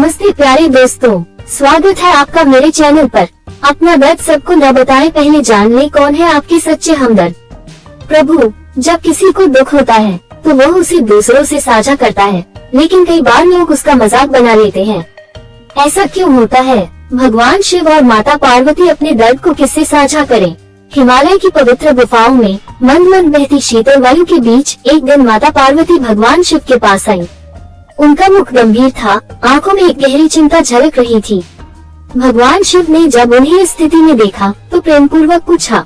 नमस्ते प्यारे दोस्तों, स्वागत है आपका मेरे चैनल पर। अपना दर्द सबको न बताएं, पहले जान ले कौन है आपके सच्चे हमदर्द। प्रभु, जब किसी को दुख होता है तो वह उसे दूसरों से साझा करता है, लेकिन कई बार लोग उसका मजाक बना लेते हैं। ऐसा क्यों होता है? भगवान शिव और माता पार्वती अपने दर्द को किससे साझा करें? हिमालय की पवित्र गुफाओं में मंद मंद बहती शीतल वायु के बीच एक दिन माता पार्वती भगवान शिव के पास आई। उनका मुख गंभीर था, आंखों में एक गहरी चिंता झलक रही थी। भगवान शिव ने जब उन्हें इस स्थिति में देखा तो प्रेम पूर्वक पूछा,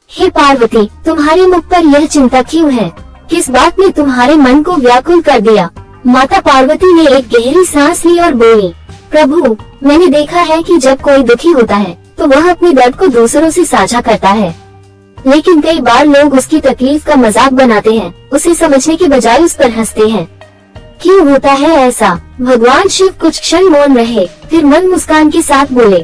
हे पार्वती, तुम्हारे मुख पर यह चिंता क्यों है? किस बात ने तुम्हारे मन को व्याकुल कर दिया? माता पार्वती ने एक गहरी सांस ली और बोली, प्रभु, मैंने देखा है कि जब कोई दुखी होता है तो वह अपने दर्द को दूसरों से साझा करता है, लेकिन कई बार लोग उसकी तकलीफ का मजाक बनाते हैं, उसे समझने के बजाय उस पर हंसते हैं। क्यों होता है ऐसा? भगवान शिव कुछ क्षण मौन रहे, फिर मन मुस्कान के साथ बोले,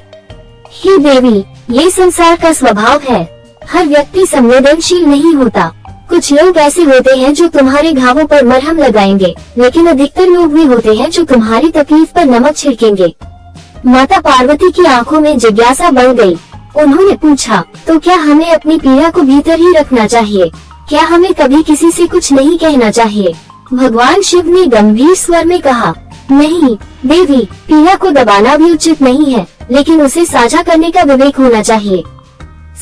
हे देवी, ये संसार का स्वभाव है। हर व्यक्ति संवेदनशील नहीं होता। कुछ लोग ऐसे होते हैं जो तुम्हारे घावों पर मरहम लगाएंगे, लेकिन अधिकतर लोग भी होते हैं जो तुम्हारी तकलीफ पर नमक छिड़केंगे। माता पार्वती की आंखों में जिज्ञासा बढ़ गई। उन्होंने पूछा, तो क्या हमें अपनी पीड़ा को भीतर ही रखना चाहिए? क्या हमें कभी किसी से कुछ नहीं कहना चाहिए? भगवान शिव ने गंभीर स्वर में कहा, नहीं देवी, पीड़ा को दबाना भी उचित नहीं है, लेकिन उसे साझा करने का विवेक होना चाहिए।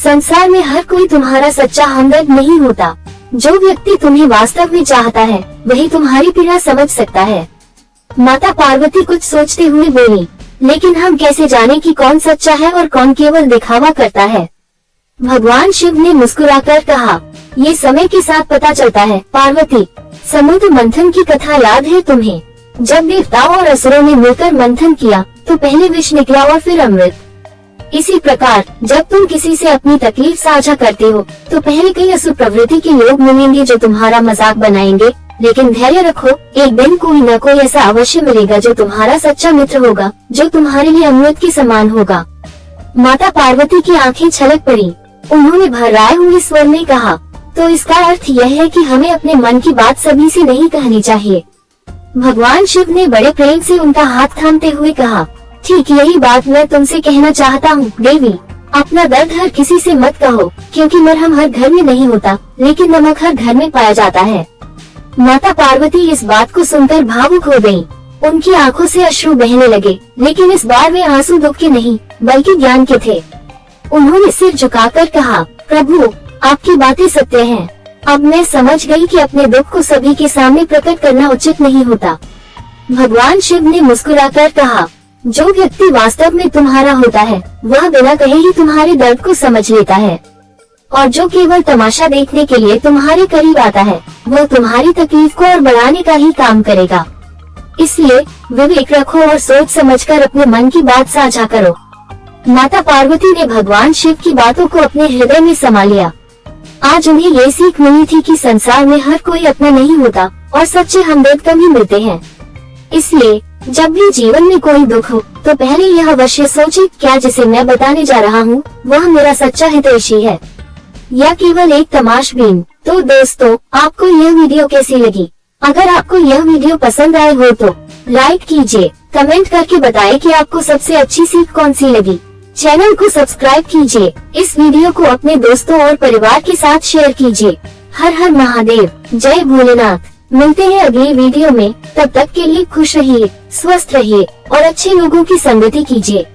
संसार में हर कोई तुम्हारा सच्चा हमदर्द नहीं होता। जो व्यक्ति तुम्हें वास्तव में चाहता है वही तुम्हारी पीड़ा समझ सकता है। माता पार्वती कुछ सोचते हुए बोली, लेकिन हम कैसे जाने कि कौन सच्चा है और कौन केवल दिखावा करता है? भगवान शिव ने मुस्कुराकर कहा, ये समय के साथ पता चलता है। पार्वती, समुद्र मंथन की कथा याद है तुम्हें? जब देवताओं और असुरों ने मिलकर मंथन किया तो पहले विष निकला और फिर अमृत। इसी प्रकार जब तुम किसी से अपनी तकलीफ साझा करते हो तो पहले कई असुर प्रवृत्ति के लोग मिलेंगे जो तुम्हारा मजाक बनाएंगे, लेकिन धैर्य रखो, एक दिन कोई न कोई ऐसा अवश्य मिलेगा जो तुम्हारा सच्चा मित्र होगा, जो तुम्हारे लिए अमृत के समान होगा। माता पार्वती की आंखें छलक पड़ी। उन्होंने भर्राए हुए स्वर में कहा, तो इसका अर्थ यह है कि हमें अपने मन की बात सभी से नहीं कहनी चाहिए। भगवान शिव ने बड़े प्रेम से उनका हाथ थामते हुए कहा, ठीक यही बात मैं तुमसे कहना चाहता हूँ देवी। अपना दर्द हर किसी से मत कहो, क्योंकि मरहम हर घर में नहीं होता, लेकिन नमक हर घर में पाया जाता है। माता पार्वती इस बात को सुनकर भावुक हो गयी। उनकी आंखों से अश्रु बहने लगे, लेकिन इस बार वे आंसू दुख के नहीं बल्कि ज्ञान के थे। उन्होंने सिर झुकाकर कहा, प्रभु, आपकी बातें सत्य हैं। अब मैं समझ गई कि अपने दुख को सभी के सामने प्रकट करना उचित नहीं होता। भगवान शिव ने मुस्कुराकर कहा, जो व्यक्ति वास्तव में तुम्हारा होता है वह बिना कहे ही तुम्हारे दर्द को समझ लेता है, और जो केवल तमाशा देखने के लिए तुम्हारे करीब आता है वह तुम्हारी तकलीफ को और बढ़ाने का ही काम करेगा। इसलिए विवेक रखो और सोच समझकर अपने मन की बात साझा करो। माता पार्वती ने भगवान शिव की बातों को अपने हृदय में समा लिया। आज उन्हें ये सीख मिली थी कि संसार में हर कोई अपना नहीं होता और सच्चे हमदर्द कम ही मिलते हैं। इसलिए जब भी जीवन में कोई दुख हो तो पहले यह अवश्य सोचे, क्या जिसे मैं बताने जा रहा हूँ वह मेरा सच्चा हितैषी है या केवल एक तमाशबीन। तो दोस्तों, आपको यह वीडियो कैसी लगी? अगर आपको यह वीडियो पसंद आए हो तो लाइक कीजिए, कमेंट करके बताएं कि आपको सबसे अच्छी सीख कौन सी लगी। चैनल को सब्सक्राइब कीजिए। इस वीडियो को अपने दोस्तों और परिवार के साथ शेयर कीजिए। हर हर महादेव, जय भोलेनाथ। मिलते हैं अगली वीडियो में, तब तक के लिए खुश रहिए, स्वस्थ रहिए और अच्छे लोगों की संगति कीजिए।